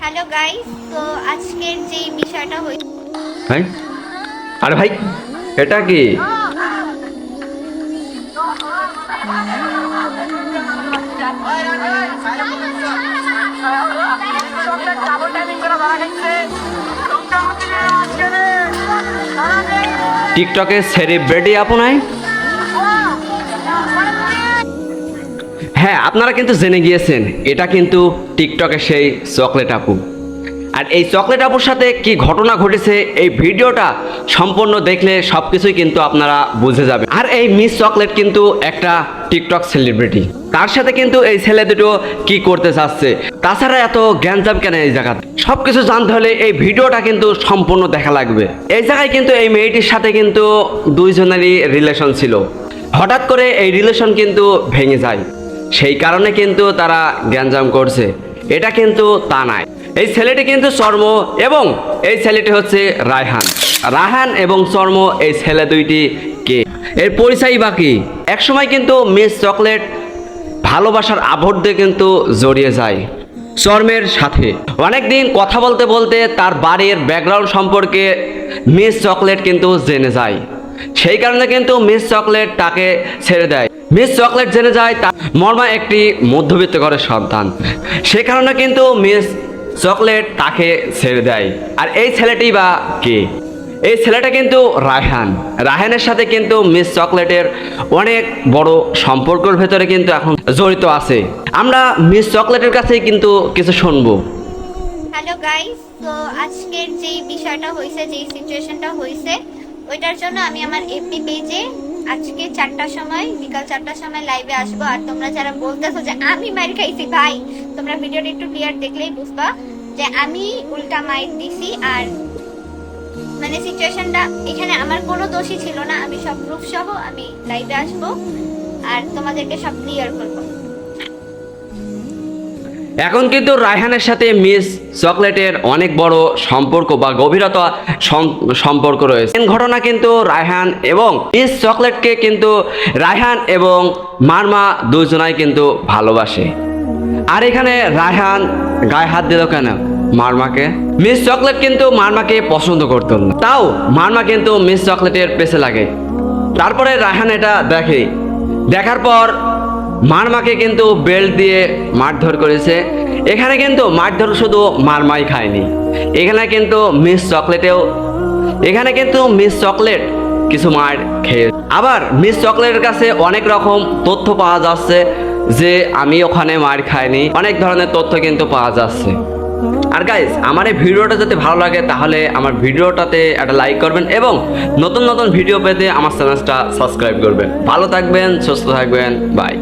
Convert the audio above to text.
Hello guys, তো আজকের যে বিষয়টা হয়েছে ভাই, আরে ভাই, এটা কি? টিকটকে সেলিব্রিটি আপু নাই? হ্যাঁ, আপনারা কিন্তু জেনে গিয়েছেন এটা কিন্তু টিকটকে সেই চকলেট আপু। আর এই চকলেট আপুর সাথে কি ঘটনা ঘটেছে এই ভিডিওটা সম্পূর্ণ দেখলে সব কিছুই কিন্তু আপনারা বুঝে যাবেন। আর এই মিস চকলেট কিন্তু একটা টিকটক সেলিব্রিটি, তার সাথে কিন্তু এই ছেলে দুটো কি করতে চাচ্ছে, তাছাড়া এত জ্ঞানজাম কেন এই জায়গাতে, সব কিছু জানতে হলে এই ভিডিওটা কিন্তু সম্পূর্ণ দেখা লাগবে। এই জায়গায় কিন্তু এই মেয়েটির সাথে কিন্তু দুইজনেরই রিলেশন ছিল, হঠাৎ করে এই রিলেশন কিন্তু ভেঙে যায়, সেই কারণে কিন্তু তারা গ্যাঞ্জাম করছে, এটা কিন্তু তা নয়। এই ছেলেটি কিন্তু চর্ম এবং এই ছেলেটি হচ্ছে রায়হান। রায়হান এবং চর্ম এই ছেলে দুইটি কে, এর পরিচয় বাকি। একসময় কিন্তু মিস চকলেট ভালোবাসার আবদ্ধে কিন্তু জড়িয়ে যায় চর্মের সাথে। অনেকদিন কথা বলতে বলতে তার বাড়ির ব্যাকগ্রাউন্ড সম্পর্কে মিস চকলেট কিন্তু জেনে যায়, সেই কারণে কিন্তু মিস চকলেট তাকে ছেড়ে দেয়। মিস চকলেট জেনে যায় তার মর্মা একটি মধ্যবিত্ত ঘরের সন্তান, সে কারণে কিন্তু মিস চকলেট তাকে ছেড়ে দেয়। আর এই ছেলেটি বা কে? এই ছেলেটা কিন্তু রায়হান। রায়হানের সাথে কিন্তু মিস চকলেটের অনেক বড় সম্পর্কের ভেতরে কিন্তু এখন জড়িত আছে। আমরা মিস চকলেটের কাছেই কিন্তু কিছু শুনবো। হ্যালো গাইস, তো আজকের যে বিষয়টা হয়েছে, যে সিচুয়েশনটা হয়েছে, ওইটার জন্য আমি আমার এফবি পেজে আজকে 4টার সময়, বিকাল 4টার সময় লাইভে আসবো। আর তোমরা যারা বলতেছো যে আমি মাইর খাইছি, ভাই তোমরা ভিডিওটা একটু ক্লিয়ার দেখলেই বুঝবা যে আমি উল্টা মাইর দিছি। আর মানে সিচুয়েশনটা এখানে আমার কোনো দোষই ছিল না, আমি সব প্রুফ সহ আমি লাইভে আসবো আর তোমাদেরকে সব ক্লিয়ার করবো। এখন কিন্তু রায়হানের সাথে মিস চকলেটের অনেক বড় সম্পর্ক বা গভীরতা সম্পর্ক রয়েছে। ঘটনা কিন্তু রায়হান এবং মিস চকলেটকে কিন্তু রায়হান এবং মারমা দুজনাই কিন্তু ভালোবাসে। আর এখানে রায়হান গায়ে হাত দিল কেন মারমাকে? মিস চকলেট কিন্তু মারমাকে পছন্দ করত না, তাও মারমা কিন্তু মিস চকলেটের পেছে লাগে। তারপরে রায়হান এটা দেখে, দেখার পর মারমাকে কিন্তু বেল্ট দিয়ে মারধর করেছে। এখানে কিন্তু মারধর শুধু মারমাই খায়নি, এখানে কিন্তু মিস চকলেট কিছু মার খেয়ে। আবার মিস চকলেটের কাছে অনেক রকম তথ্য পাওয়া যাচ্ছে যে আমি ওখানে মার খাইনি, অনেক ধরনের তথ্য কিন্তু পাওয়া যাচ্ছে। আর গাইস, আমার এই ভিডিওটা যদি ভালো লাগে তাহলে আমার ভিডিওটাতে একটা লাইক করবেন এবং নতুন নতুন ভিডিও পেতে আমার চ্যানেলটা সাবস্ক্রাইব করবেন। ভালো থাকবেন, সুস্থ থাকবেন, বাই।